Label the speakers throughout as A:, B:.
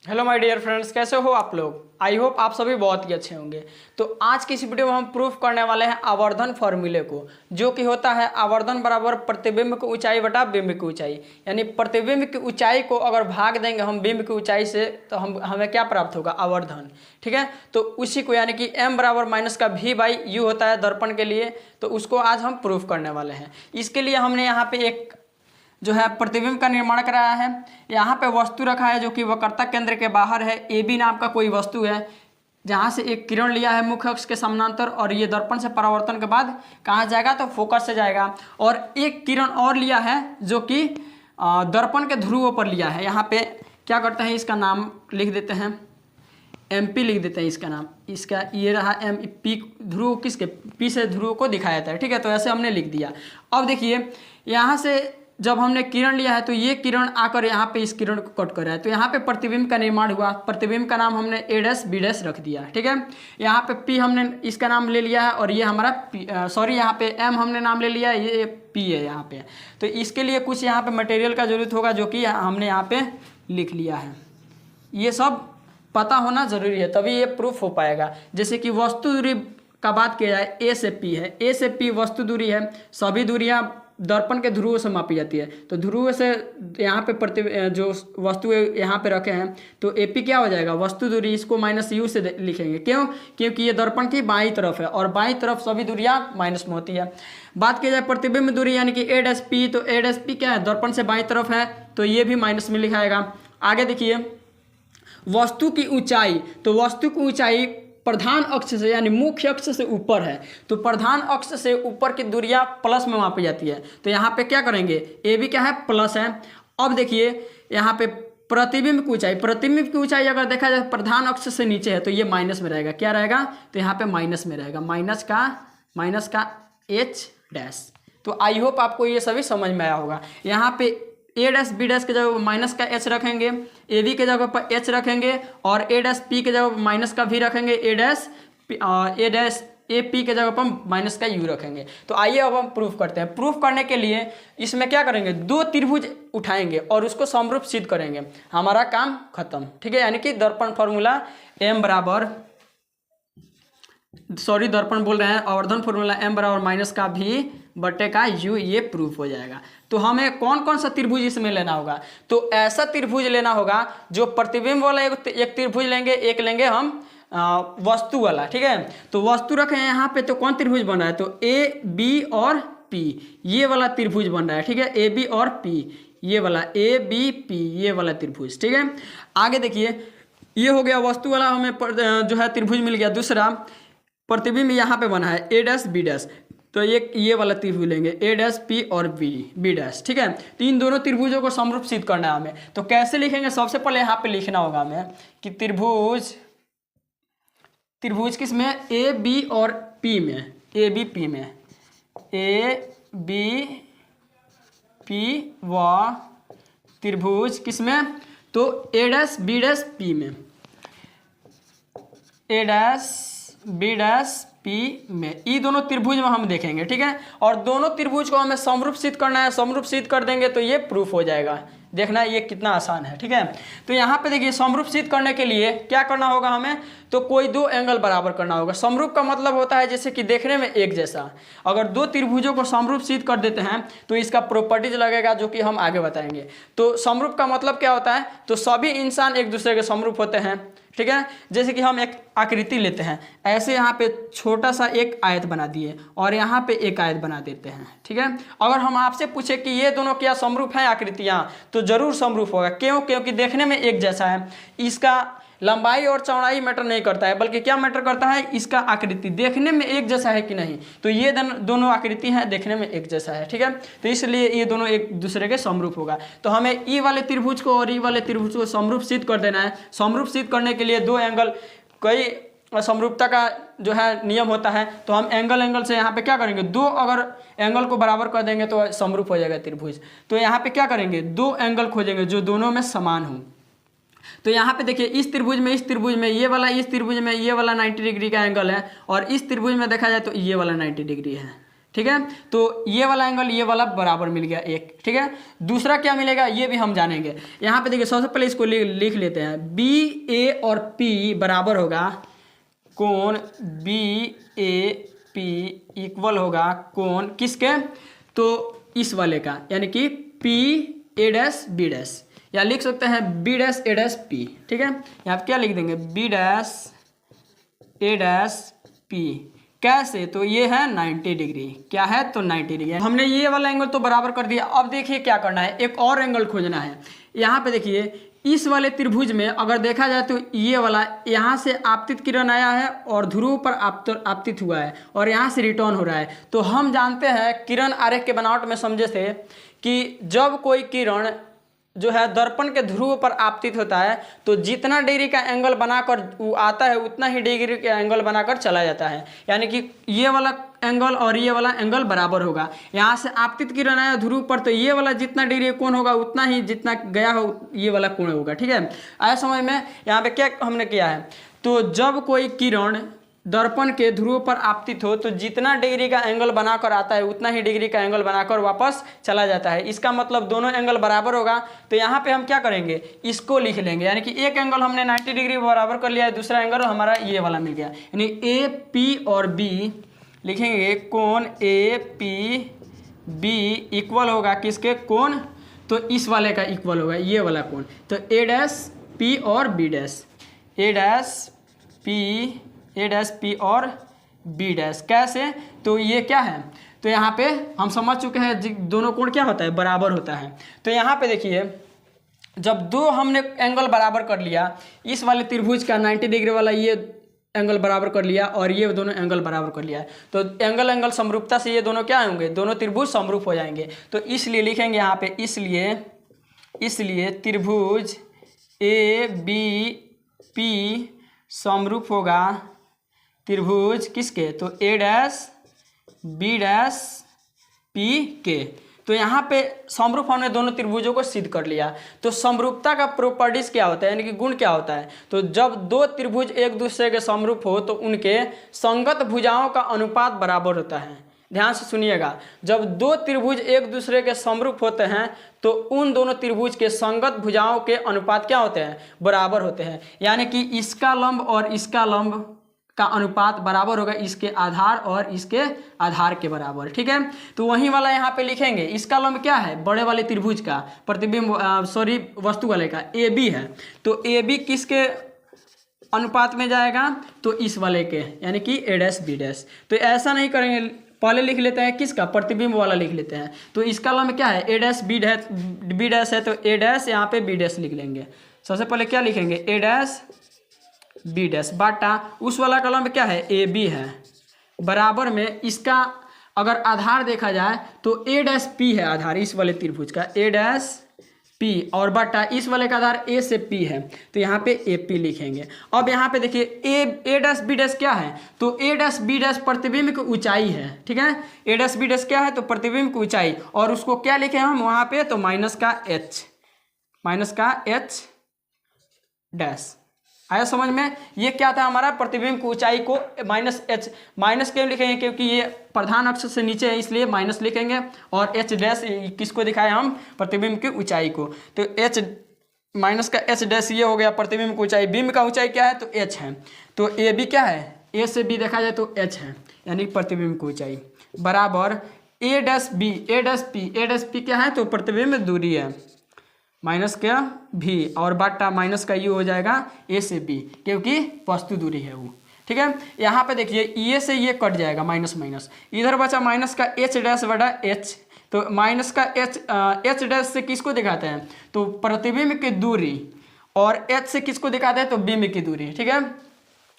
A: Hello my dear friends, कैसे हो आप लोग। आई होप आप सभी बहुत ही अच्छे होंगे। तो आज की इस वीडियो में हम प्रूफ करने वाले हैं आवर्धन फॉर्मूले को, जो कि होता है आवर्धन बराबर प्रतिबिंब की ऊंचाई बटा बिंब की ऊंचाई। यानी प्रतिबिंब की ऊंचाई को अगर भाग देंगे हम बिंब की ऊंचाई से तो हमें क्या प्राप्त होगा, आवर्धन। ठीक है, तो उसी को यानी कि m बराबर माइनस का v बाई यू होता है दर्पण के लिए, तो उसको आज हम प्रूफ करने वाले हैं। इसके लिए हमने यहाँ पे एक जो है प्रतिबिंब का निर्माण कराया है। यहाँ पे वस्तु रखा है जो कि वक्रता केंद्र के बाहर है। ए बी नाम का कोई वस्तु है, जहाँ से एक किरण लिया है मुख्य अक्ष के समानांतर, और ये दर्पण से परावर्तन के बाद कहाँ जाएगा, तो फोकस से जाएगा। और एक किरण और लिया है जो कि दर्पण के ध्रुवों पर लिया है। यहाँ पे क्या करते हैं, इसका नाम लिख देते हैं, MP लिख देते हैं इसका नाम। इसका ये रहा MP, ध्रुव किसके, P से ध्रुव को दिखाया जाता है। ठीक है, तो ऐसे हमने लिख दिया। अब देखिए यहाँ से जब हमने किरण लिया है तो ये किरण आकर यहाँ पे इस किरण को कट कर रहा है, तो यहाँ पे प्रतिबिंब का निर्माण हुआ। प्रतिबिंब का नाम हमने A डैश B डैश रख दिया। ठीक है, यहाँ पे P हमने इसका नाम ले लिया है, और ये हमारा यहाँ पे M हमने नाम ले लिया है, ये P है यहाँ पे। तो इसके लिए कुछ यहाँ पे मटेरियल का जरूरत होगा जो कि हमने यहाँ पे लिख लिया है। ये सब पता होना जरूरी है, तभी ये प्रूफ हो पाएगा। जैसे कि वस्तु दूरी का बात किया जाए, A से P है, A से P वस्तु दूरी है। सभी दूरियां दर्पण के ध्रुवों से मापी जाती है, तो ध्रुव से यहाँ पे जो वस्तु यहाँ पे रखे हैं, तो AP क्या हो जाएगा, वस्तु दूरी। इसको माइनस U से लिखेंगे, क्यों, क्योंकि ये दर्पण की बाईं तरफ है, और बाईं तरफ सभी दूरियां माइनस में होती है। बात की जाए प्रतिबिंब दूरी यानी कि A डैश P, तो A डैश P क्या है, दर्पण से बाईं तरफ है, तो ये भी माइनस में लिखाएगा। आगे देखिए वस्तु की ऊंचाई, तो वस्तु की ऊंचाई प्रधान अक्ष से यानी मुख्य अक्ष से ऊपर है, तो प्रधान अक्ष से ऊपर की दूरियां प्लस में मापी जाती है। तो यहाँ पे क्या करेंगे, ए भी क्या है, प्लस है। अब देखिए यहाँ पे प्रतिबिंब की ऊंचाई, प्रतिबिंब की ऊंचाई अगर देखा जाए प्रधान अक्ष से नीचे है, तो ये माइनस में रहेगा। क्या रहेगा, तो यहाँ पे माइनस में रहेगा, माइनस का H डैश। तो आई होप आपको ये सभी समझ में आया होगा। यहाँ पे A डैश B डैश के जगह पर माइनस का H रखेंगे, A B के जगह पर H रखेंगे, और A डैश P के जगह पर माइनस का V रखेंगे, A डैश A P के जगह पर माइनस का U रखेंगे। तो आइए अब हम प्रूफ करते हैं। प्रूफ करने के लिए इसमें क्या करेंगे, दो त्रिभुज उठाएंगे और उसको समरूप सिद्ध करेंगे, हमारा काम खत्म। ठीक है, यानी कि दर्पण फॉर्मूला M बराबर, सॉरी दर्पण बोल रहे हैं, आवर्धन फॉर्मूला M बराबर माइनस का V बटे का U, ये प्रूफ हो जाएगा। तो हमें कौन कौन सा त्रिभुज इसमें लेना होगा, तो ऐसा त्रिभुज लेना होगा जो प्रतिबिंब वाला एक त्रिभुज लेंगे, एक लेंगे हम वस्तु वाला। ठीक है, तो वस्तु रखे हैं यहाँ पे, तो कौन त्रिभुज बन रहा है, तो A B और P, ये वाला त्रिभुज बन रहा है। ठीक है, A B और P, ये वाला A B P, ये वाला त्रिभुज। ठीक है, आगे देखिए ये हो गया वस्तु वाला, हमें जो है त्रिभुज मिल गया। दूसरा प्रतिबिंब यहाँ पे बना है A डैश B डैश, तो ये वाला त्रिभुज लेंगे A डैश P और B डैश। ठीक है, तो इन दोनों त्रिभुजों को समरूप सिद्ध करना है हमें। तो कैसे लिखेंगे, सबसे पहले यहाँ पे लिखना होगा हमें कि त्रिभुज किस में, A B और P में, A B P में, A B P व त्रिभुज किस में, तो A dash B dash P में, A dash B dash P में, ये दोनों त्रिभुज में हम देखेंगे। ठीक है, और दोनों त्रिभुज को हमें समरूप सिद्ध करना है। समरूप सिद्ध कर देंगे तो ये प्रूफ हो जाएगा। देखना ये कितना आसान है। ठीक है, तो यहाँ पे देखिए समरूप सिद्ध करने के लिए क्या करना होगा हमें, तो कोई दो एंगल बराबर करना होगा। समरूप का मतलब होता है जैसे कि देखने में एक जैसा। अगर दो त्रिभुजों को समरूप सिद्ध कर देते हैं तो इसका प्रॉपर्टीज लगेगा, जो कि हम आगे बताएंगे। तो समरूप का मतलब क्या होता है, तो सभी इंसान एक दूसरे के समरूप होते हैं। ठीक है, जैसे कि हम एक आकृति लेते हैं, ऐसे यहाँ पे छोटा सा एक आयत बना दिए और यहाँ पे एक आयत बना देते हैं। ठीक है, अगर हम आपसे पूछे कि ये दोनों क्या समरूप हैं आकृतियाँ, तो जरूर समरूप होगा। क्यों, क्योंकि देखने में एक जैसा है। इसका लंबाई और चौड़ाई मैटर नहीं करता है, बल्कि क्या मैटर करता है, इसका आकृति देखने में एक जैसा है कि नहीं। तो ये दोनों आकृति हैं, देखने में एक जैसा है। ठीक है, तो इसलिए ये दोनों एक दूसरे के समरूप होगा। तो हमें ई वाले त्रिभुज को और ई वाले त्रिभुज को समरूप सिद्ध कर देना है। समरूप सिद्ध करने के लिए दो एंगल, कई समरूपता का जो है नियम होता है, तो हम एंगल से यहाँ पे क्या करेंगे, दो अगर एंगल को बराबर कर देंगे तो समरूप हो जाएगा त्रिभुज। तो यहाँ पे क्या करेंगे, दो एंगल खोजेंगे जो दोनों में समान हो। तो यहाँ पे देखिए इस त्रिभुज में ये वाला, इस त्रिभुज में ये वाला 90 डिग्री का एंगल है, और इस त्रिभुज में देखा जाए तो ये वाला 90 डिग्री है। ठीक है। तो ये वाला एंगल ये वाला बराबर मिल गया एक, ठीक है। दूसरा क्या मिलेगा ये भी हम जानेंगे। यहाँ पे देखिए सबसे पहले इसको लिख लेते हैं, बी ए और पी बराबर होगा कोण बी ए पी इक्वल होगा कोण किसके, तो इस वाले का, यानी कि P A dash B dash, या लिख सकते हैं B dash A dash P, ठीक है। यहाँ पे क्या लिख देंगे, B dash A dash P, कैसे, तो ये है 90 डिग्री, क्या है तो 90 डिग्री। हमने ये वाला एंगल तो बराबर कर दिया। अब देखिए क्या करना है, एक और एंगल खोजना है। यहाँ पे देखिए इस वाले त्रिभुज में अगर देखा जाए तो ये वाला यहाँ से आपतित किरण आया है और ध्रुव पर आपतित हुआ है और यहाँ से रिटर्न हो रहा है। तो हम जानते हैं किरण आरेख के बनावट में समझे थे कि जब कोई किरण जो है दर्पण के ध्रुव पर आपतित होता है तो जितना डिग्री का एंगल बनाकर वो आता है उतना ही डिग्री का एंगल बनाकर चला जाता है, यानी कि ये वाला एंगल और ये वाला एंगल बराबर होगा। यहाँ से आपतित किरण आया ध्रुव पर तो ये वाला जितना डिग्री कोण होगा उतना ही जितना गया हो ये वाला कोण होगा, ठीक है। आया समझ में। यहाँ पे क्या हमने किया है, तो जब कोई किरण दर्पण के ध्रुव पर आपतित हो तो जितना डिग्री का एंगल बनाकर आता है उतना ही डिग्री का एंगल बनाकर वापस चला जाता है। इसका मतलब दोनों एंगल बराबर होगा। तो यहाँ पे हम क्या करेंगे, इसको लिख लेंगे, यानी कि एक एंगल हमने 90 डिग्री बराबर कर लिया है, दूसरा एंगल हमारा ये वाला मिल गया, यानी ए पी और बी लिखेंगे कोण ए पी बी इक्वल होगा किसके, कोण, तो इस वाले का इक्वल होगा ये वाला कोण। तो ए डैश पी और B dash, A dash P और बी डैश, कैसे, तो ये क्या है, तो यहाँ पे हम समझ चुके हैं दोनों कोण क्या होता है, बराबर होता है। तो यहाँ पे देखिए जब दो हमने एंगल बराबर कर लिया, इस वाले त्रिभुज का 90 डिग्री वाला ये एंगल बराबर कर लिया और ये दोनों एंगल बराबर कर लिया, तो एंगल समरूपता से ये दोनों क्या होंगे, दोनों त्रिभुज समरूप हो जाएंगे। तो इसलिए लिखेंगे यहाँ पे, इसलिए त्रिभुज ए बी पी समरूप होगा त्रिभुज किसके, तो ए डैश बी डैश पी के। तो यहाँ पे समरूप हमने दोनों त्रिभुजों को सिद्ध कर लिया। तो समरूपता का प्रॉपर्टीज क्या होता है, यानी कि गुण क्या होता है, तो जब दो त्रिभुज एक दूसरे के समरूप हो तो उनके संगत भुजाओं का अनुपात बराबर होता है। ध्यान से सुनिएगा, जब दो त्रिभुज एक दूसरे के समरूप होते हैं तो उन दोनों त्रिभुज के संगत भुजाओं के अनुपात क्या होते हैं, बराबर होते हैं, यानी कि इसका लंब और इसका लंब का अनुपात बराबर होगा इसके आधार और इसके आधार के बराबर, ठीक है। तो वही वाला यहाँ पे लिखेंगे, इसका लंब क्या है, बड़े वाले त्रिभुज का प्रतिबिंब वस्तु वाले का ए बी है, तो ए बी किसके अनुपात में जाएगा, तो इस वाले के, यानी कि ए डैश बी डैश। तो ऐसा नहीं करेंगे, पहले लिख लेते हैं किसका, प्रतिबिंब वाला लिख लेते हैं। तो इसका लंब क्या है, ए डैश बी डैश है, तो ए डैश यहाँ पे बी डैश लिख लेंगे। सबसे पहले क्या लिखेंगे, ए डैश बी डैश बाटा उस वाला का लंब क्या है, ए बी है, बराबर में इसका अगर आधार देखा जाए तो ए डैश पी है आधार इस वाले त्रिभुज का, ए डैश पी, और बटा इस वाले का आधार ए से पी है, तो यहाँ पे ए पी लिखेंगे। अब यहाँ पे देखिए ए डैश बी डैश क्या है, तो ए डैश बी डैश प्रतिबिंब की ऊंचाई है, ठीक है। ए डैश बी डैश क्या है, तो प्रतिबिंब की ऊंचाई, और उसको क्या लिखे हम वहाँ पे, तो माइनस का एच डैश। आया समझ में। ये क्या था हमारा, प्रतिबिंब की ऊंचाई को माइनस एच, माइनस क्यों लिखेंगे, क्योंकि ये प्रधान अक्ष से नीचे है इसलिए माइनस लिखेंगे, और एच डैश किसको दिखाए हम, प्रतिबिंब की ऊंचाई को। तो एच माइनस का एच डैश ये हो गया प्रतिबिंब की ऊंचाई, बिंब का ऊंचाई क्या है, तो एच है, तो ए बी क्या है, ए से बी देखा जाए तो एच है, यानी प्रतिबिंब की ऊंचाई बराबर ए डैश बी, ए डैश पी क्या है, तो प्रतिबिंब दूरी है, माइनस का भी, और बाटा माइनस का यू हो जाएगा ए से बी, क्योंकि वस्तु दूरी है वो, ठीक है। यहाँ पे देखिए ये से ये कट जाएगा, माइनस, इधर बचा माइनस का एच डैश बटा एच, तो माइनस का एच डैश से किसको दिखाते हैं, तो प्रतिबिंब की दूरी, और एच से किसको दिखाते हैं, तो बिंब की दूरी, ठीक है।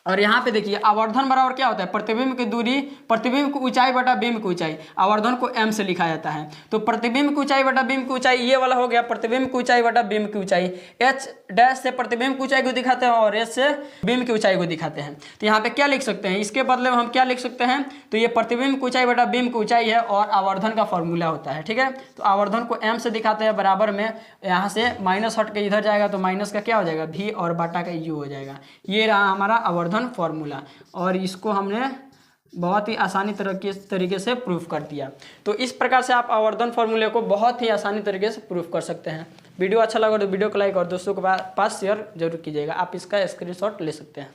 A: और यहाँ पे देखिए आवर्धन बराबर क्या होता है, प्रतिबिंब की दूरी, प्रतिबिंब की ऊंचाई बटा बिंब की ऊंचाई, आवर्धन को m से लिखा जाता है। तो प्रतिबिंब की ऊंचाई बटा बिंब की ऊंचाई ये वाला हो गया, प्रतिबिंब की ऊंचाई बटा बिंब की ऊंचाई, h डैश से प्रतिबिंब की ऊंचाई को दिखाते हैं और h से बिंब की ऊंचाई को दिखाते हैं। तो यहाँ पे क्या लिख सकते हैं, इसके बदले में हम क्या लिख सकते हैं, तो ये प्रतिबिंब की ऊंचाई बटा बिंब की ऊंचाई है और आवर्धन का फॉर्मूला होता है, ठीक है। तो आवर्धन को m से दिखाते हैं, बराबर में यहाँ से माइनस हट के इधर जाएगा तो माइनस का क्या हो जाएगा, v, और बाटा का u हो जाएगा। ये रहा हमारा आवर्धन फॉर्मूला, और इसको हमने बहुत ही आसानी तरीके से प्रूफ कर दिया। तो इस प्रकार से आप आवर्धन फॉर्मूले को बहुत ही आसानी तरीके से प्रूफ कर सकते हैं। वीडियो अच्छा लगा तो वीडियो को लाइक और दोस्तों के पास शेयर जरूर कीजिएगा। आप इसका स्क्रीनशॉट ले सकते हैं।